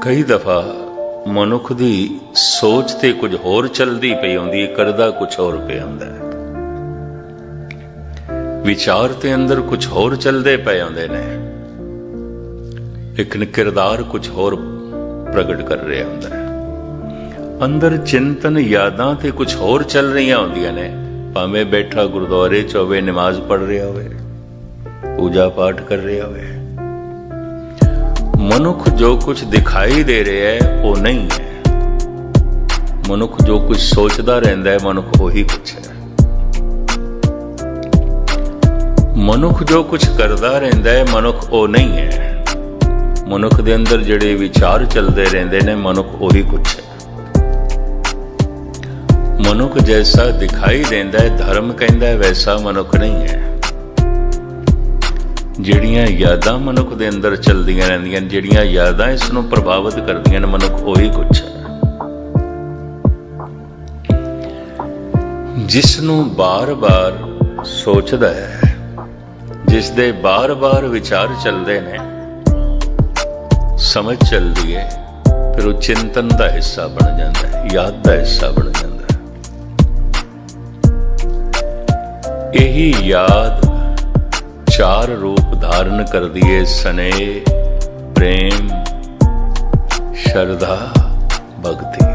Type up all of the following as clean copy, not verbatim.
कई दफा मनुख दी सोच ते कुछ होर चलदी पई हुंदी, करदा कुछ होर पिया हुंदा है। विचार ते अंदर कुछ होर चलदे पए हुंदे ने, लेकिन किरदार कुछ होर प्रगट कर रहा हुंदा है। अंदर चिंतन यादां ते कुछ होर चल रही हुंदियां ने, भावें बैठा गुरुद्वारे च होवे, नमाज पढ़ रहा होवे, पूजा पाठ कर रहा होवे। मनुख जो कुछ दिखाई दे रहा है वो नहीं है। मनुख जो कुछ सोचता रहता है, मनुख वही कुछ है। मनुख जो कुछ करता रहता है, मनुख वो नहीं है। मनुख दे अंदर जिहड़े विचार चलते रहते हैं, मनुख वही कुछ है। मनुख जैसा दिखाई देता है, धर्म कहता है, वैसा मनुख नहीं है। ਜਿਹੜੀਆਂ यादां मनुख ਦੇ अंदर चलदियां ਰਹਿੰਦੀਆਂ, ਜਿਹੜੀਆਂ यादां इस ਨੂੰ ਪ੍ਰਭਾਵਿਤ ਕਰਦੀਆਂ ਨੇ, ਮਨੁੱਖ ਉਹੀ ਕੁਛ ਹੈ। ਜਿਸ ਨੂੰ ਬਾਰ-ਬਾਰ ਸੋਚਦਾ ਹੈ, ਜਿਸ ਦੇ ਬਾਰ-ਬਾਰ ਵਿਚਾਰ ਚੱਲਦੇ ਨੇ, ਸਮਝ ਚੱਲਦੀ ਹੈ, ਫਿਰ ਉਹ ਚਿੰਤਨ ਦਾ ਹਿੱਸਾ ਬਣ ਜਾਂਦਾ ਹੈ, ਯਾਦ ਦਾ ਹਿੱਸਾ ਬਣ ਜਾਂਦਾ ਹੈ। ਇਹੀ याद चार रूप धारण कर दिए, स्नेह, प्रेम, श्रद्धा, भक्ति।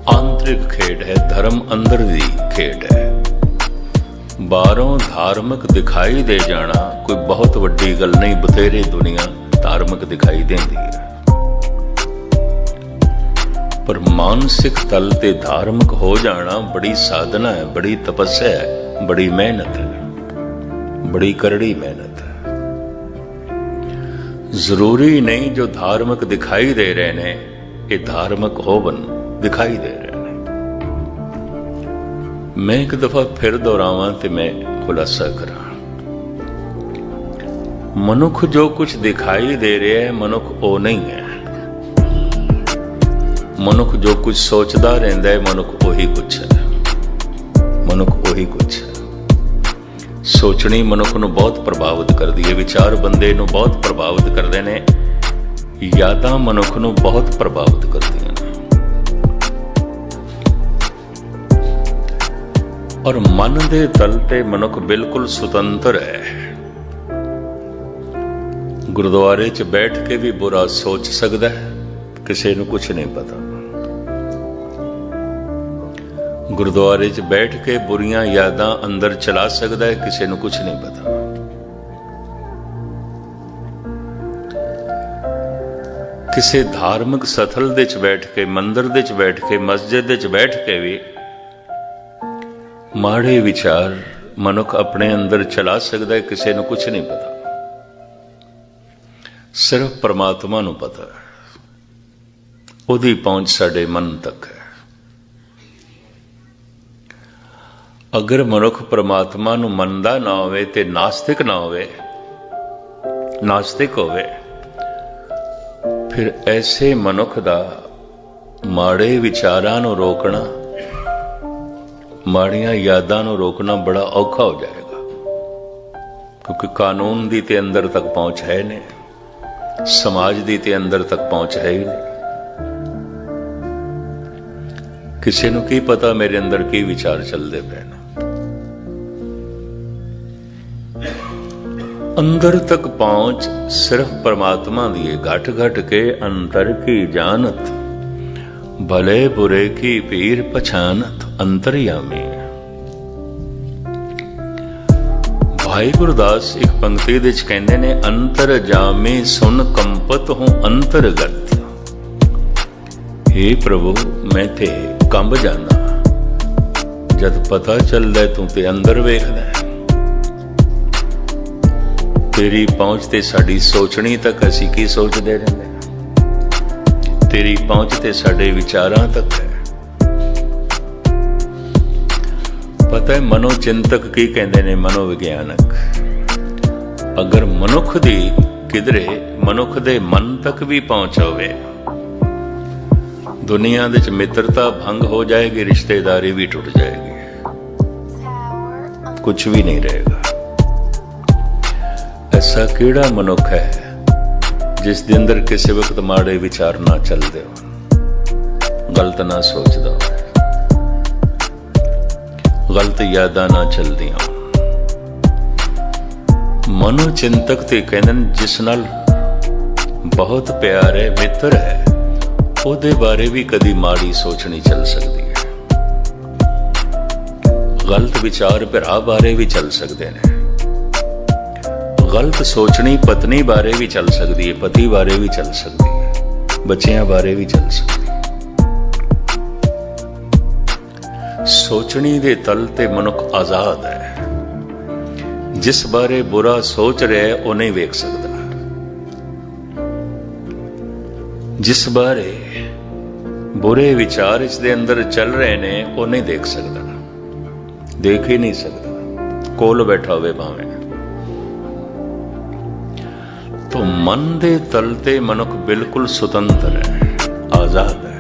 आंतरिक खेड है, धर्म अंदर दी खेड है। बाहरों धार्मिक दिखाई दे जाना कोई बहुत वड्डी गल नहीं, बथेरे दुनिया धार्मिक दिखाई देती है, पर मानसिक तल ते धार्मिक हो जाना बड़ी साधना है, बड़ी तपस्या है, बड़ी मेहनत है, बड़ी करड़ी मेहनत है। जरूरी नहीं जो धार्मिक दिखाई दे रहे ने ये धार्मिक होवन दिखाई दे रहे ने। मैं एक दफा फिर दोहरावां ते मैं खुलासा करा, मनुख जो कुछ दिखाई दे रहा है, मनुख वो नहीं है। मनुख जो कुछ सोचता रहता है, मनुख वही कुछ है। मनुख वही कुछ है। सोचनी मनुख नूं बहुत प्रभावित करती है, विचार बंदे नूं बहुत प्रभावित करते हैं, यादां मनुख नूं बहुत प्रभावित करती हैं। और मन दे तल ते मनुख बिल्कुल सुतंत्र है। गुरुद्वारे च बैठ के भी बुरा सोच सकता है, किसी नूं कुछ नहीं पता। गुरुद्वारे च बैठ के बुरियां यादां अंदर चला सकता है, किसी नूं कुछ नहीं पता। किसी धार्मिक सथल दे च बैठ के, मंदिर दे च बैठ के, मस्जिद दे च बैठ के भी माड़े विचार मनुख अपने अंदर चला सकता है, किसी नूं कुछ नहीं पता। सिर्फ परमात्मा नूं पता है, ਉਹਦੀ पहुंच साडे मन तक है। अगर मनुख परमात्मा नूं मनदा ना होवे ते नास्तिक ना होवे, नास्तिक होवे, फिर ऐसे मनुख दा माड़े विचारां नूं रोकना, माड़ियां यादां नूं रोकना बड़ा औखा हो जाएगा, क्योंकि कानून दी ते अंदर तक पहुंच है नहीं, समाज दी ते अंदर तक पहुंच है ही नहीं। किसी नूं की पता मेरे अंदर की विचार चलते पे ने। अंदर तक पहुंच सिर्फ परमात्मा दी है। घट घट के अंतर की जानत, भले बुरे की पीर पछानत, अंतर्यामी। भाई गुरदास एक पंक्ति विच कहंदे ने, अंतर जामी सुन कंपत हूं अंतरगत। हे प्रभु मैं ते कंब जाना, जद पता चलदा तू ते अंदर वेखदा है। तेरी पहुंच ते साडी सोचनी तक असीं की सोचदे रहंदे, तेरी पहुंच ते साडे विचारां तक है। पता है मनोचिंतक की कहंदे ने, मनोविग्यानक। अगर मनुख दी किधरे मनुख दे मन तक भी पहुंच होवे, दुनिया दे च मित्रता भंग हो जाएगी, रिश्तेदारी भी टूट जाएगी, कुछ भी नहीं रहेगा। ऐसा किहड़ा मनुख है जिस दे अंदर किसी वक्त माड़े विचार ना चलते हो, गलत ना सोचदा हो, गलत यादां ना चलदियां। मनोचिंतक ते कहंदे ने जिस नाल बहुत प्यार है, मित्र है, ਉਹਦੇ बारे भी कदी माड़ी सोच नहीं चल सकती है। गलत विचार भरा बारे भी चल सकते हैं, गलत सोचनी पत्नी बारे भी चल सकती है, पति बारे भी चल सकती है, बच्चियां बारे भी चल सकती है। सोचनी दे तल ते मनुख आजाद है, जिस बारे बुरा सोच रहा है वो नहीं वेख सकता, जिस बारे बुरे विचार इसके अंदर चल रहे ने वो नहीं देख सकता, देख ही नहीं सकता, कोल बैठा हुए भावें। तो मन दे तल ते मनुख बिल्कुल स्वतंत्र है, आजाद है।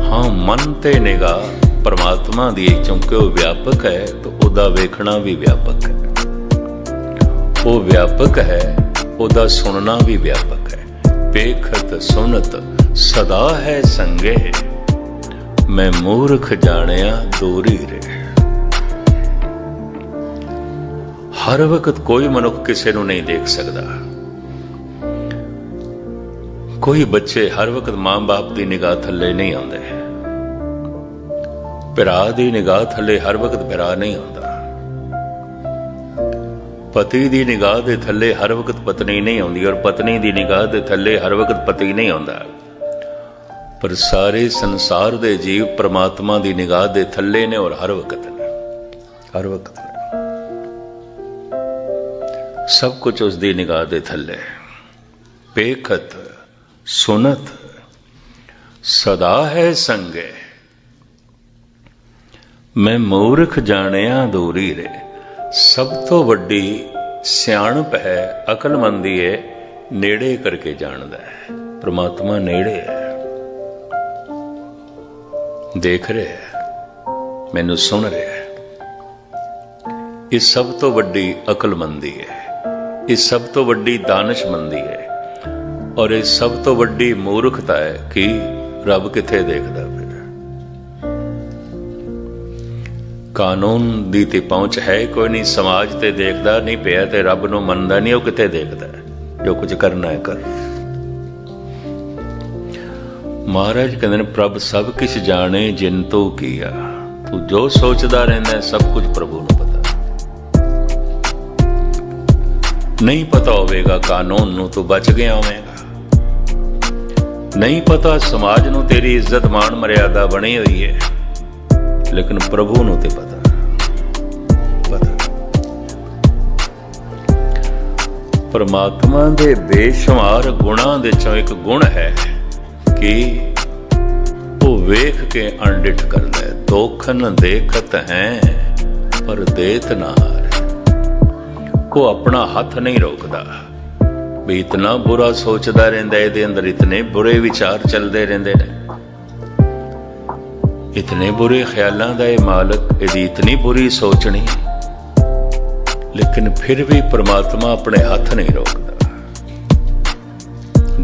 हाँ, मन ते निगाह परमात्मा दी, क्योंकि वो व्यापक है तो उदा वेखना भी व्यापक है, वो व्यापक है, उदा सुनना भी व्यापक है। पेखत सुनत सदा है संगे, मैं मूर्ख जानिया दूरी रे। हर वक्त कोई मनुख किसी नूं नहीं देख सकता, कोई बच्चे हर वक्त मां बाप की निगाह थले नहीं आते, भरा की निगाह थले हर वक्त भरा नहीं आता, पति की निगाह के थले हर वक्त पत्नी नहीं आती, और पत्नी की निगाह के थले हर वक्त पति नहीं आता। पर सारे संसार के जीव परमात्मा की निगाह के थले ने और हर वक्त ने, हर वक्त ने सब कुछ उसकी निगाह के थले। पेखत सुनत सदा है संगे, मैं मूर्ख जानिया दूरी रे। सब तो वड्डी सियाणप है, अकलमंदी है, नेड़े करके जानदा है। परमात्मा नेड़े है, देख रहे है, मैनू सुन रहे है। ये सब तो वड्डी अकलमंदी है, ये सब तो वड्डी दानशमंदी है, और ये सब तो वड्डी मूर्खता है कि रब किथे देखदा फिर। कानून दी ते पहुंच है कोई नहीं, समाज ते देखदा नहीं पिया ते रब नूं मनदा नहीं, वो किथे देखदा है। जो कुछ करना है कर। महाराज कहते हैं प्रभ सब किछ जाने जिन तो किया। तू जो सोचदा रहिंदा है सब कुछ प्रभु नूं पता। नहीं पता होवेगा कानून नूं तो बच गया होवेगा, नहीं पता समाज नूं तेरी इज्जत मान मर्यादा बनी हुई है, लेकिन प्रभु नूं ते पता। परमात्मा दे बेशुमार गुणां दे चों एक गुण है कि वो वेख के अणडिठ करदा है। दोखन देखत हैं पर देत ना हार। वो अपना हाथ नहीं रोकदा भी इतना बुरा सोचदा रहिंदा, इहदे अंदर इतने बुरे विचार चलदे रहिंदे ने, इतने बुरे ख्यालों का ये मालक, यदि इतनी बुरी सोचनी, लेकिन फिर भी परमात्मा अपने हाथ नहीं रोकता।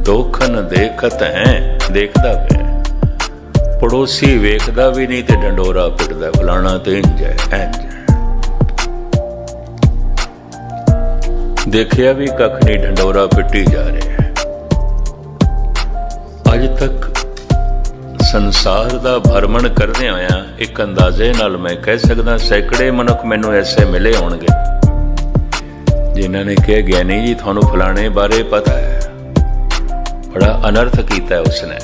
दोखन देखत हैं, देखदा पे, पड़ोसी वेखदा भी नहीं ते डंडोरा पिटदा, फलाना तो इंज है इंज है। देखिया भी कख नहीं, ढंडोरा पिटी जा रहे हैं। अज तक संसार का भ्रमण करदे आया एक अंदाजे नाल मैं कह सकदा सैकड़े मनुख मैनू ऐसे मिले होणगे जिन्हां ने कहा ज्ञानी जी थानू फलाने बारे पता है, बड़ा अनर्थ कीता है उसने।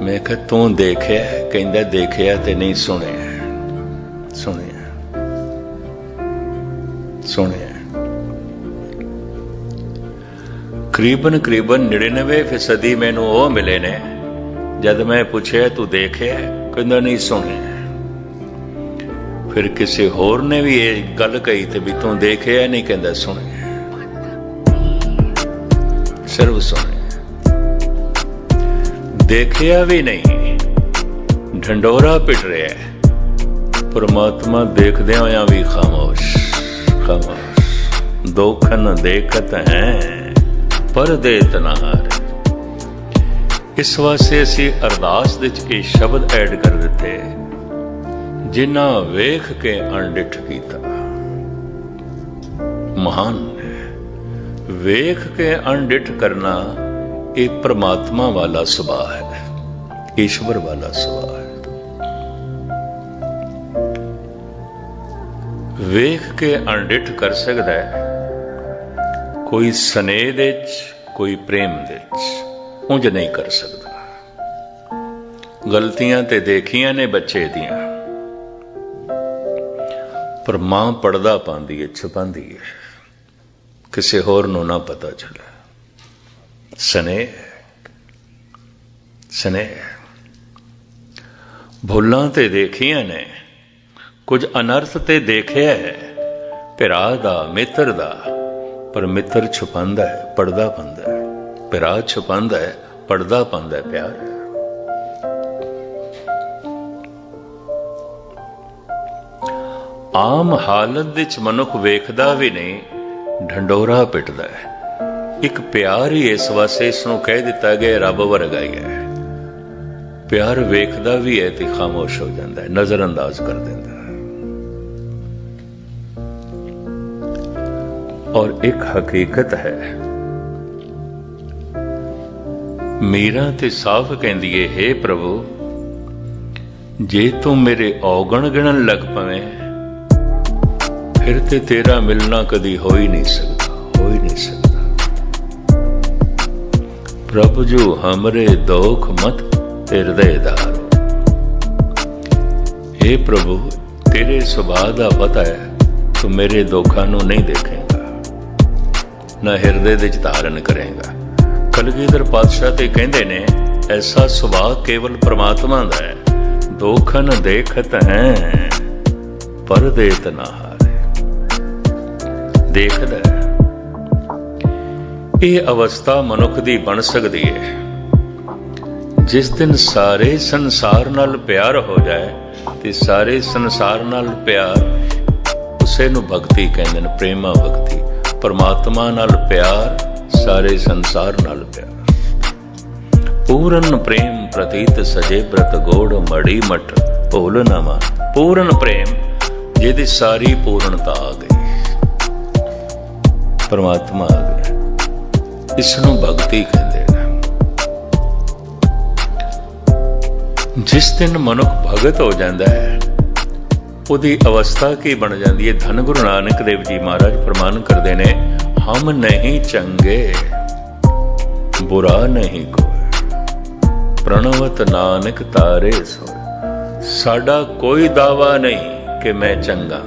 मैं कहा तू देखिया? कहंदा देखिया ते नहीं सुनिया। सुनिया सुनिया। करीबन 99% मैनू वो मिले ने, जद मैं पूछे तू देखे, कहंदा नहीं सुने। फिर किसी होर ने भी ये गल कही तो भी तू देखे नहीं, कहंदा सुने, सिर्फ सुने। देखिया भी नहीं, ढंडोरा पिट रहा है। परमात्मा देखदे होया भी खामोश खामोश, दोखन देखत हैं पर देत ना हारे। इस वास्ते असी अरदास दे विच ये शब्द ऐड कर दिते, जिन्ना वेख के अणडिठ कीता। महान वेख के अणडिठ करना एक परमात्मा वाला सुभाव है, ईश्वर वाला सुभाव है। वेख के अणडिठ कर सकता है कोई स्नेह दे च, कोई प्रेम दे च, उंज नहीं कर सकता। गलतियां ते देखियां ने बच्चे दियां, पर मां पड़दा पांदी है, छुपांदी है, किसी होर नूं ना पता चले। स्नेह स्नेह भुल्लां ते देखियां ने, कुछ अनर्थ ते देखिया है भिरा दा मित्र दा, पर मित्र छुपांदा है, पड़दा पांदा है, भिरा छुपांदा है, पड़दा पांदा है, प्यार है। आम हालत विच मनुख वेखदा भी नहीं, ढंडोरा पिटदा है। एक प्यार ही इस वास्ते इसनूं कह दिता गया रब वर्गा ही है। प्यार वेखदा भी है तो खामोश हो जाता है, नजरअंदाज कर देता है। और एक हकीकत है, मीरा ते साफ कहंदी है, हे प्रभु जे तू मेरे औगण गिणन लग पवे फिर ते तेरा मिलना कदी हो ही नहीं सकता, हो ही नहीं सकता। प्रभु जो हमरे दोख मत हृदय दारो। हे प्रभु तेरे सुभाव दा पता है, तू मेरे दोखा नूं नहीं देखेगा, ना हृदय दे च धारण करेगा। कलगीधर पातशाह ते कहंदे ने, ऐसा सुभाव केवल परमात्मा दा है, दोखन देखत हैं पर देत ना हारे। देखदा है, ये अवस्था मनुख दी बन सकदी है जिस दिन सारे संसार नाल प्यार हो जाए, ते सारे संसार नाल प्यार उसे नूं भगती कहंदे ने, प्रेमा भगती। परमात्मा नाल प्यार, सारे संसार नाल प्यार। पूर्ण प्रेम प्रतीत सजे ब्रत गोड़, मड़ी मठ भूल ना मान। पूर्ण प्रेम जिहदी सारी पूर्णता आ गई, परमात्मा आ गया, इसनूं भगती कहंदे ने। जिस दिन मनुख भगत हो जाता है, ਉਹਦੀ अवस्था की बन जाती है। धन गुरु नानक देव जी महाराज फरमान करते हैं, हम नहीं चंगे बुरा नहीं कोई, प्रणवत नानक तारे सोए। साडा कोई दावा नहीं कि मैं चंगा,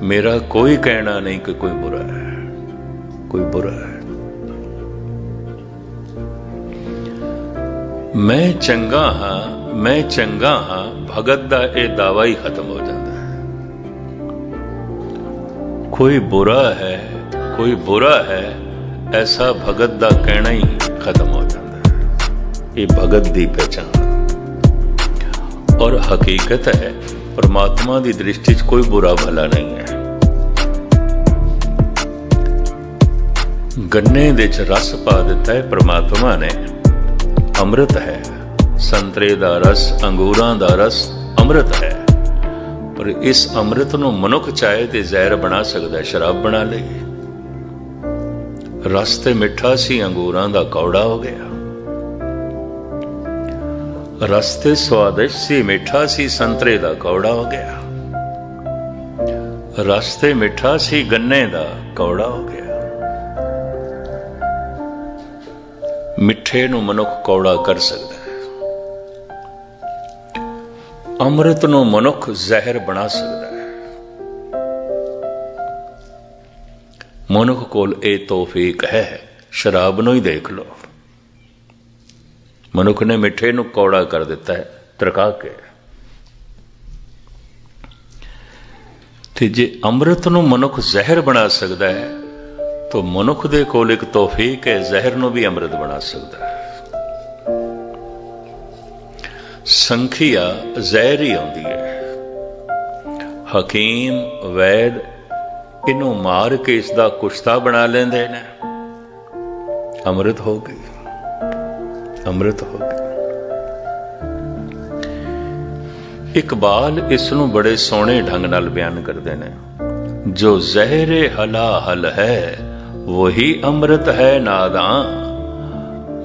मेरा कोई कहना नहीं कि कोई बुरा है, कोई बुरा है। मैं चंगा हाँ, मैं चंगा हाँ, भगत दा ये दावा ही खत्म हो जाता है। कोई बुरा है, कोई बुरा है, ऐसा भगत दा कहना ही खत्म हो जाता है। ये भगत दी पहचान और हकीकत है। परमात्मा की दृष्टि च कोई बुरा भला नहीं है। गन्ने दे च रस पा दिता है परमात्मा ने, अमृत है। संतरे दा रस, अंगूरां दा रस अमृत है। पर इस अमृत नूं मनुख चाहे ते जहर बना सकता है, शराब बना ले। रस ते मिठा सी, अंगूरां दा कौड़ा हो गया। रस ते स्वादिष्ट सी, मिठा सी, संतरे दा कौड़ा हो गया। रस ते मिठा सी, गन्ने दा कौड़ा हो गया। मिठे नूं मनुख कौड़ा कर सकता है, अमृत नूं मनुख जहर बना सकता है। मनुख कोल ये तौफीक है। शराब नूं ही देख लो, मनुख ने मिठे नूं कौड़ा कर दिता है तरका के। ते जे अमृत नूं मनुख जहर बना सकता है, तो मनुख दे कोल एक तौफीक है, जहर नूं भी अमृत बना सकता है। संखिया जहर ही आती है। हकीम, वैद इनू मार के इसका कुश्ता बना लेंदे ने, अमृत हो गई, अमृत हो गई। इकबाल इसनू बड़े सोहने ढंग नाल बयान करते ने, जो जहरे हला हल है वही अमृत है नादां,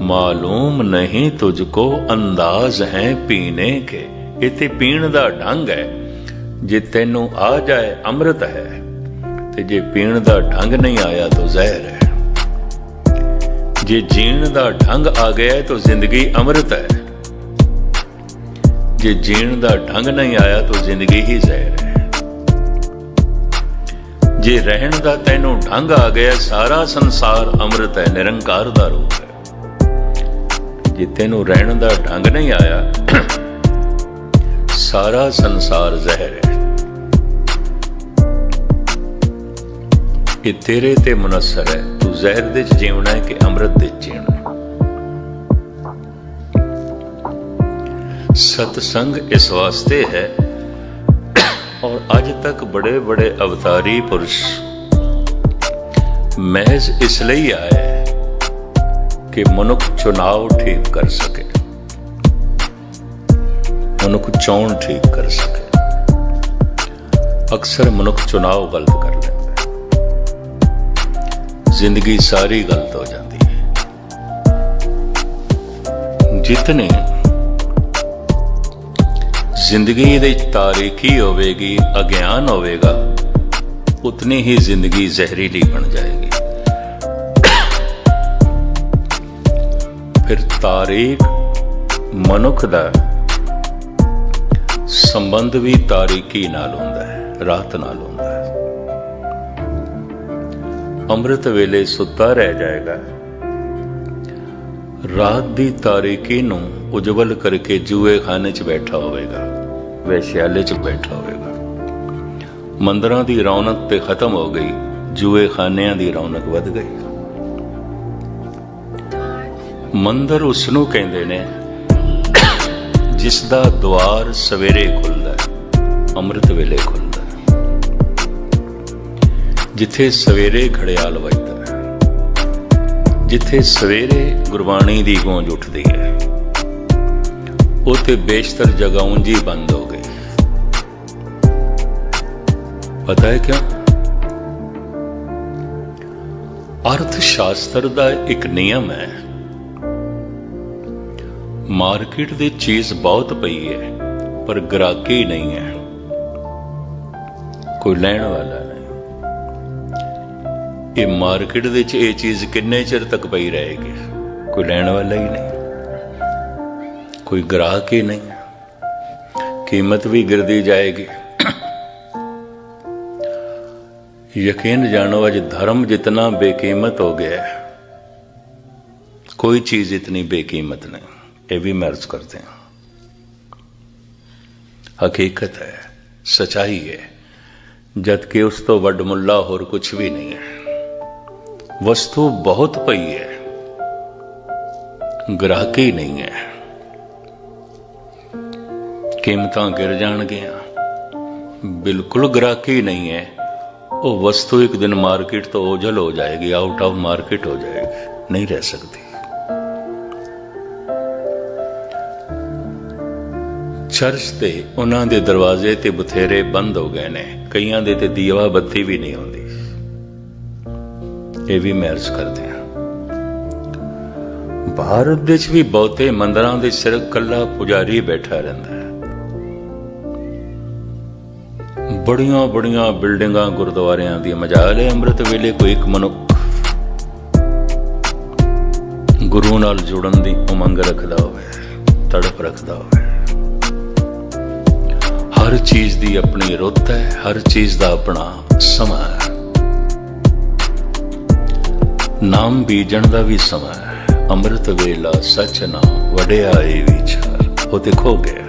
मालूम नहीं तुझको अंदाज है पीने के। इत्थे पीण दा ढंग है, जे तेनू आ जाए अमृत है, ते जे पीण दा ढंग नहीं आया तो जहर है। जे जीण दा ढंग आ गया तो जिंदगी अमृत है, जे जीण दा ढंग नहीं आया तो जिंदगी ही जहर है। जे रहन दा तैनू ढंग आ गया सारा संसार अमृत है, निरंकार दा रूप है। जे तैनू रहन दा ढंग नहीं आया सारा संसार जहर है। ये तेरे ते मुनस्सर है, तू जहर दे च जीवना है कि अमृत दे च जीवना है। सत्संग इस वास्ते है, और आज तक बड़े बड़े अवतारी पुरुष महज इसलिए आए कि मनुख चुनाव ठीक कर सके, मनुख चोण ठीक कर सके। अक्सर मनुख चुनाव गलत कर लेता है, जिंदगी सारी गलत हो जाती है। जितनी जिंदगी दे तारीकी होवेगी, अज्ञान होवेगा, उतनी ही जिंदगी जहरीली बन जाएगी। फिर तारीक मनुख दा संबंध भी तारीकी नाल हुंदा है, रात नाल हुंदा है। अमृत वेले सुता रह जाएगा, रात दी तारीकी नूं उजवल करके जूए खाने च बैठा होवेगा, वैश्याले च बैठा होवेगा। मंदिरां दी रौनक ते खत्म हो गई, जूए खानियां दी रौनक वध गई। मंदिर उसनूं कहंदे ने जिसदा द्वार सवेरे खुलदा है, अमृत वेले खुलदा है। जिथे सवेरे घड़ियाल वजदा है, जिथे सवेरे गुरबाणी दी गूंज उठदी है, उथे बेशतर जगह ऊंजी बंद हो गई। पता है क्यों? अर्थशास्त्र दा एक नियम है, मार्केट दी चीज बहुत पई है पर ग्राहकी नहीं है, कोई लैण वाला नहीं। ये मार्केट दे च ये चीज किन्ने चिर तक पई रहेगी, कोई लैण वाला ही नहीं, कोई ग्राहक ही नहीं, कीमत भी गिरदी जाएगी। यकीन जानो आज धर्म जितना बेकीमत हो गया है, कोई चीज इतनी बेकीमत नहीं। ये भी मैं अर्ज करते हैं, हकीकत है, सच्चाई है, जबकि उस तो वड मुल्ला होर कुछ भी नहीं है। वस्तु बहुत पई है, ग्राहकी नहीं है। कीमतां गिर जाणगियां, बिल्कुल ग्राहकी नहीं है। वो वस्तु एक दिन मार्केट तो ओझल हो जाएगी, आउट ऑफ मार्केट हो जाएगी, नहीं रह सकती। चर्च ते उन्हां दे दरवाजे ते बथेरे बंद हो गए ने, कईयां दे ते दीवा बत्ती भी नहीं होंदी। ये भी मैं अर्ज करते हैं, भारत दे च भी बहुते मंदिरां दे सिर कल्ला पुजारी बैठा रहिंदा है। बड़ियां बड़ियां बिल्डिंगां गुरुद्वारियां दी मजाल है, अमृत वेले कोई एक मनुख गुरु नाल जुड़न दी उमंग रखदा होवे, तड़प रखदा होवे। हर चीज दी अपनी रुत है, हर चीज दा अपना समा है। नाम बीजण दा भी समा है। अमृत वेला सच नाम वडियाई विचार, वो देखो गया।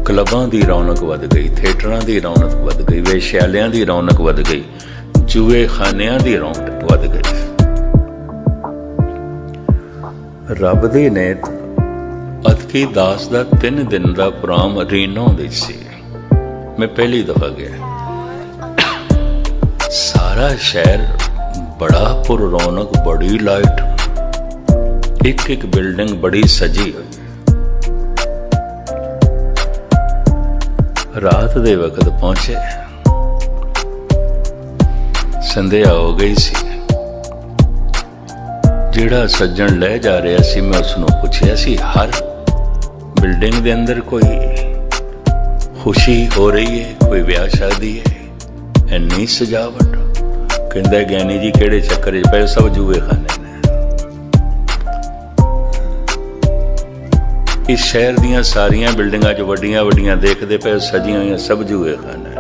क्लबां दी रौनक वध गई, थिएटरां दी रौनक वध गई, वेश्यालियां दी रौनक वध गई, जुए खानियां दी रौनक वध गई। रब दी नेत अतकी दास का 3 दिन का प्रोग्राम रीनो दी सी। मैं पहली दफा गया, सारा शहर बड़ा पुर रौनक, बड़ी लाइट, एक एक बिल्डिंग बड़ी सजी हुई। रात दे वक्त पहुंचे, संध्या हो गई सी। जिहड़ा सज्जन लै जा रहा सी, मैं उसनों पुछया सी, हर बिल्डिंग दे अंदर कोई खुशी हो रही है, कोई ब्याह शादी है, इन्नी सजावट? कहंदा ज्ञानी जी किहड़े चक्कर च पए, सब जूए खाने ने। इस शहर दियां सारियां बिल्डिंगां जो वड्डियां वड्डियां देखदे पए, सजियां होईयां सब जूए खाने।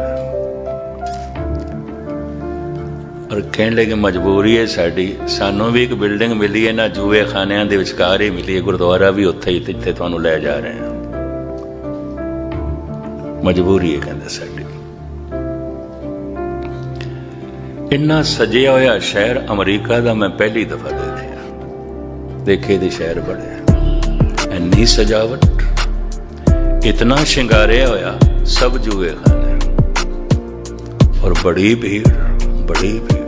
और कहण लगे मजबूरी है साडी, सानू भी एक बिल्डिंग मिली है ना जूए खानियां दे विचकार ही मिली है, गुरुद्वारा भी उत्थे ही जिथे तुहानू लै जा रहे हैं। मजबूरी है कहंदे साडी। इन्ना सजिया होया शहर अमरीका दा मैं पहली दफा देखे दे शहर बड़े, इन्नी सजावट, इतना शिंगारिया होया, सब जूए खाने और बड़ी भीड़, बड़ी भीड़।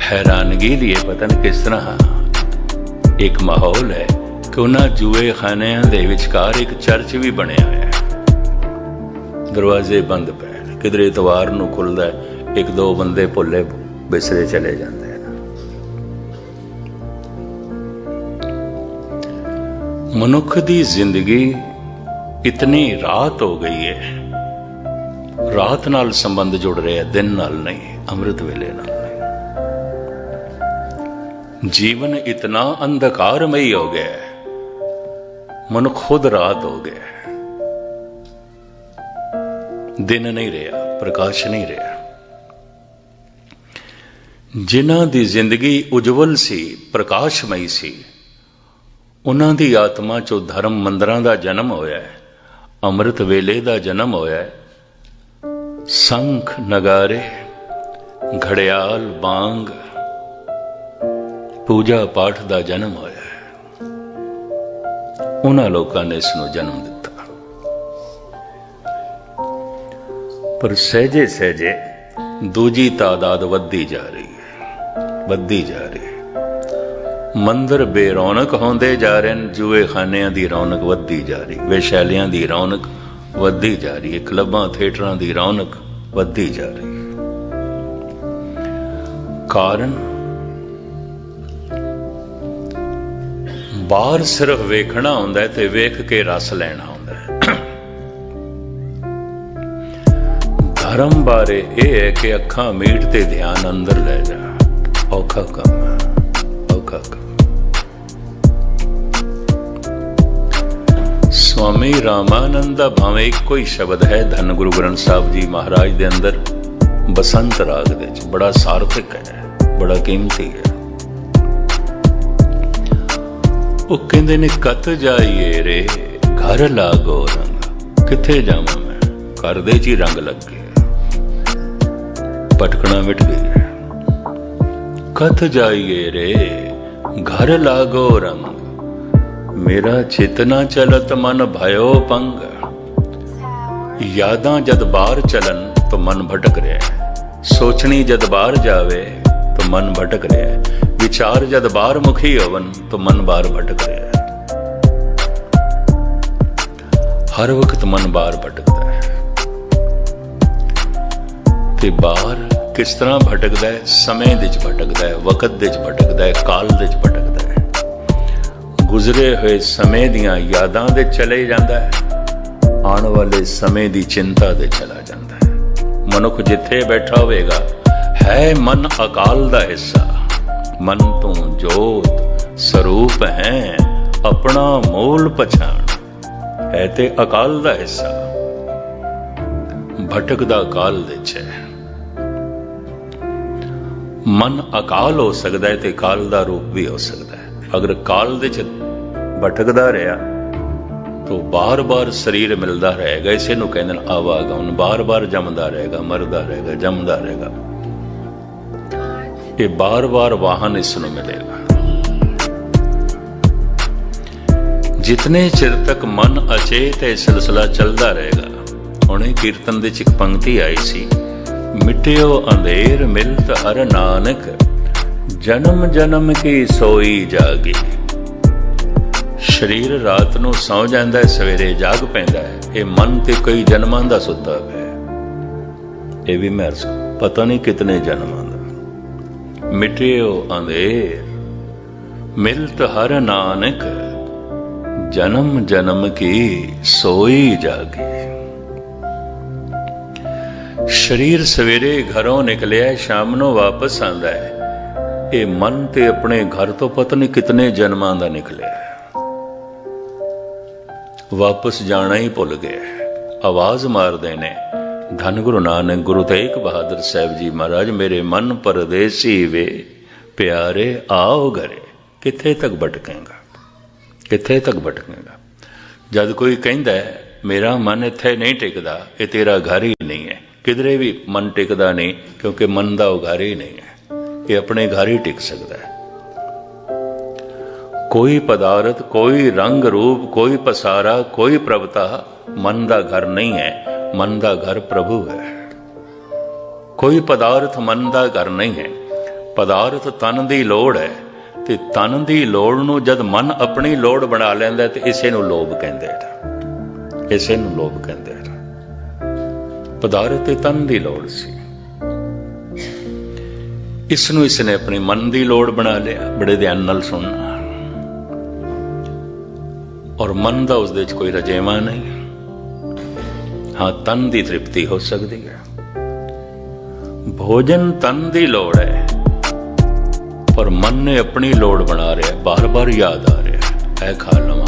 हैरानगी लिए पता नहीं किस तरह एक माहौल है कि उन्हां जूए खानियां दे विचकार एक चर्च भी बनया होया है। दरवाजे बंद पे, किधरे इतवार नूं खुलदा है, एक दो बंदे भुले बिसरे चले जाते हैं। मनुख दी जिंदगी इतनी रात हो गई है, रात नाल संबंध जुड़ रहे हैं, दिन नाल नहीं, अमृत वेले नाल नहीं। जीवन इतना अंधकारमयी हो गया है, मनुख खुद रात हो गया है, दिन नहीं रहा, प्रकाश नहीं रहा। जिन्हां दी जिंदगी उज्जवल सी, प्रकाशमयी सी, उन्हां दी आत्मा चो धर्म मंदिरां दा जन्म होया है, अमृत वेले दा जन्म होया है। संख नगारे, घड़ियाल, बांग, पूजा पाठ दा जन्म होया है। उन्हां लोकां ने इसनूं जन्म दिता। पर सहजे सहजे दूजी तादाद वधदी जा रही है, वधदी जा रही है। मंदिर बेरौनक होंदे जा रहे हैं, जूए खानियां दी रौनक वधदी जा रही, वेश्यालियां दी रौनक वधदी जा रही है, क्लबां थिएटरां दी रौनक वधदी जा रही है। कारण बाहर सिर्फ वेखना हुंदा है ते वेख के रस लेना हुंदा है। धर्म बारे यह है कि अखां मीट ते ध्यान अंदर ले जा, औखा काम है, औखा काम। स्वामी रामानंद दा भावें इक्को ही शब्द है, धन गुरु ग्रंथ साहब जी महाराज दे अंदर बसंत राग दे च बड़ा सार्थक है, बड़ा कीमती है। वो कहंदे ने कत जाइए रे घर लागो रंग, किथे जावां मैं, घर दे च ही रंग लग गए, भटकना मिट गई। कत जाइए रे घर लागो रंग, मेरा चितना चलत मन भयो पंग। यादां जद बाहर चलन तो मन भटक रहा है, सोचनी जद बाहर जावे तो मन भटक रहा है, विचार जद बाहर मुखी होवन तो मन बाहर भटक रहा है। हर वक्त मन बाहर भटकता है। ते बाहर किस तरह भटकता है? समय दे च भटकता है, वक्त दे च भटकता है, काल दे च भटकता है। गुजरे हुए समय दियां यादां दे चले जाता है, आने वाले समय दी चिंता दे चला जाता है। मनुख जिथे बैठा होवेगा है मन अकाल दा हिस्सा। मन तू जोत स्वरूप है, अपना मूल पछाण, है ते अकाल दा हिस्सा। भटकदा काल दे च है। मन अकाल हो सकता है ते काल दा रूप भी हो सकता है। अगर काल दे च भटकदा रहा तो बार बार शरीर मिलता रहेगा, इसे नूं कहंदे ने आवागमन, बार बार जमदा रहेगा, मरदा रहेगा, जमदा रहेगा। ये बार बार वाहन इसनूं मिलेगा। जितने चिर तक मन अचेत है सिलसिला चलता रहेगा, ਹੁਣੇ ਕੀਰਤਨ ਦੇ 'ਚ ਇੱਕ ਪੰਕਤੀ ਆਈ ਸੀ, ਮਿਟਿਓ ਅੰਧੇਰ ਮਿਲਤ ਹਰ ਨਾਨਕ, ਜਨਮ ਜਨਮ ਕੀ ਸੋਈ ਜਾਗੀ। ਸਰੀਰ ਰਾਤ ਨੂੰ ਸੌ ਜਾਂਦਾ ਹੈ, ਸਵੇਰੇ ਜਾਗ ਪੈਂਦਾ ਹੈ। ਇਹ ਮਨ ਤੇ ਕਈ ਜਨਮਾਂ ਦਾ ਸੁੱਤਾ ਪਿਆ, ਇਹ ਵੀ ਮਹਿਰਸ ਪਤਾ ਨਹੀਂ ਕਿਤਨੇ ਜਨਮਾਂ ਦਾ। ਮਿਟਿਓ ਅੰਧੇਰ ਮਿਲਤ ਹਰ ਨਾਨਕ, ਜਨਮ ਜਨਮ ਕੀ ਸੋਈ ਜਾਗੀ। ਸਰੀਰ ਸਵੇਰੇ ਘਰੋਂ ਨਿਕਲਿਆ, ਸ਼ਾਮ ਨੂੰ ਵਾਪਸ ਆਉਂਦਾ ਹੈ। ਇਹ ਮਨ ਤੇ ਆਪਣੇ ਘਰ ਤੋਂ ਪਤਾ ਨਹੀਂ ਕਿਤਨੇ ਜਨਮਾਂ ਦਾ ਨਿਕਲਿਆ, ਵਾਪਸ ਜਾਣਾ ਹੀ ਭੁੱਲ ਗਿਆ। ਆਵਾਜ਼ ਮਾਰਦੇ ਨੇ ਧੰਨ ਗੁਰੂ ਨਾਨਕ, ਗੁਰੂ ਤੇਗ ਬਹਾਦਰ ਸਾਹਿਬ ਜੀ ਮਹਾਰਾਜ, ਮੇਰੇ ਮਨ ਪਰਦੇਸੀ ਵੇ ਪਿਆਰੇ ਆਓ ਘਰੇ। ਕਿੱਥੇ ਤੱਕ ਭਟਕੇਗਾ, ਕਿੱਥੇ ਤੱਕ ਭਟਕੇਗਾ। ਜਦ ਕੋਈ ਕਹਿੰਦਾ ਮੇਰਾ ਮਨ ਇੱਥੇ ਨਹੀਂ ਟਿਕਦਾ, ਇਹ ਤੇਰਾ ਘਰ ਹੀ ਨਹੀਂ ਹੈ। ਕਿਧਰੇ ਵੀ ਮਨ ਟਿਕਦਾ ਨਹੀਂ, ਕਿਉਂਕਿ ਮਨ ਦਾ ਉਹ ਘਰ ਹੀ ਨਹੀਂ ਹੈ। ਇਹ ਆਪਣੇ ਘਰ ਹੀ ਟਿਕ ਸਕਦਾ ਹੈ। ਕੋਈ ਪਦਾਰਥ, ਕੋਈ ਰੰਗ ਰੂਪ, ਕੋਈ ਪਸਾਰਾ, ਕੋਈ ਪ੍ਰਭਤਾ ਮਨ ਦਾ ਘਰ ਨਹੀਂ ਹੈ। ਮਨ ਦਾ ਘਰ ਪ੍ਰਭੂ ਹੈ। ਕੋਈ ਪਦਾਰਥ ਮਨ ਦਾ ਘਰ ਨਹੀਂ ਹੈ। ਪਦਾਰਥ ਤਨ ਦੀ ਲੋੜ ਹੈ, ਤੇ ਤਨ ਦੀ ਲੋੜ ਨੂੰ ਜਦ ਮਨ ਆਪਣੀ ਲੋੜ ਬਣਾ ਲੈਂਦਾ ਤੇ ਇਸੇ ਨੂੰ ਲੋਭ ਕਹਿੰਦੇ ਹਨ। ਇਸੇ ਨੂੰ ਲੋਭ ਕਹਿੰਦੇ ਹਨ। ਪਦਾਰਥ ਤੇ ਤਨ ਦੀ ਲੋੜ ਸੀ, ਇਸ ਨੂੰ ਇਸਨੇ ਆਪਣੀ ਮਨ ਦੀ ਲੋੜ ਬਣਾ ਲਿਆ। ਬੜੇ ਧਿਆਨ ਨਾਲ ਸੁਣਨਾ। ਔਰ ਮਨ ਦਾ ਉਸਦੇ 'ਚ ਕੋਈ ਰਜੇਵਾਂ ਨਹੀਂ। ਹਾਂ, ਤਨ ਦੀ ਤ੍ਰਿਪਤੀ ਹੋ ਸਕਦੀ ਹੈ। ਭੋਜਨ ਤਨ ਦੀ ਲੋੜ ਹੈ, ਪਰ ਮਨ ਨੇ ਆਪਣੀ ਲੋੜ ਬਣਾ ਰਿਹਾ। ਬਾਰ ਬਾਰ ਯਾਦ ਆ ਰਿਹਾ, ਇਹ ਖਾ ਲਵਾਂ,